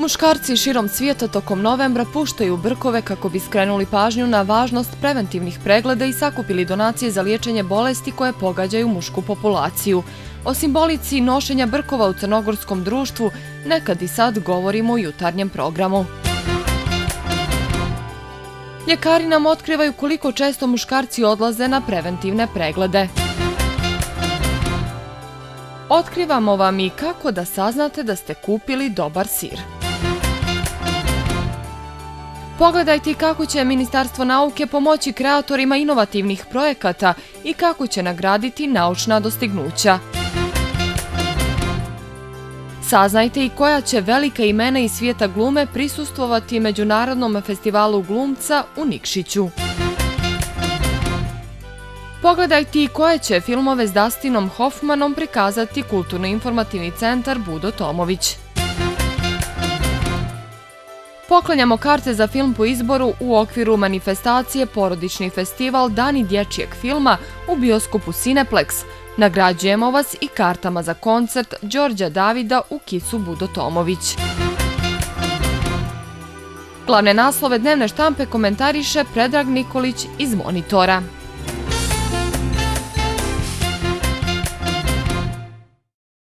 muškarci širom svijeta tokom novembra puštaju brkove kako bi skrenuli pažnju na važnost preventivnih pregleda i sakupili donacije za liječenje bolesti koje pogađaju mušku populaciju. O simbolici nošenja brkova u crnogorskom društvu nekad i sad govorimo u jutarnjem programu. Ljekari nam otkrivaju koliko često muškarci odlaze na preventivne preglede. Otkrivamo vam i kako da saznate da ste kupili dobar sir. Pogledajte kako će Ministarstvo nauke pomoći kreatorima inovativnih projekata i kako će nagraditi naučna dostignuća. Saznajte i koja će velika imena iz svijeta glume prisustvovati Međunarodnom festivalu glumca u Nikšiću. Pogledajte i koje će filmove s Dustinom Hoffmanom prikazati Kulturno-informativni centar Budo Tomović. Poklanjamo karte za film po izboru u okviru manifestacije Porodični festival Dani dječjeg filma u bioskopu Cineplex. Nagrađujemo vas i kartama za koncert Đorđa Davida u kicu Budo Tomović. Glavne naslove dnevne štampe komentariše Predrag Nikolić iz Monitora.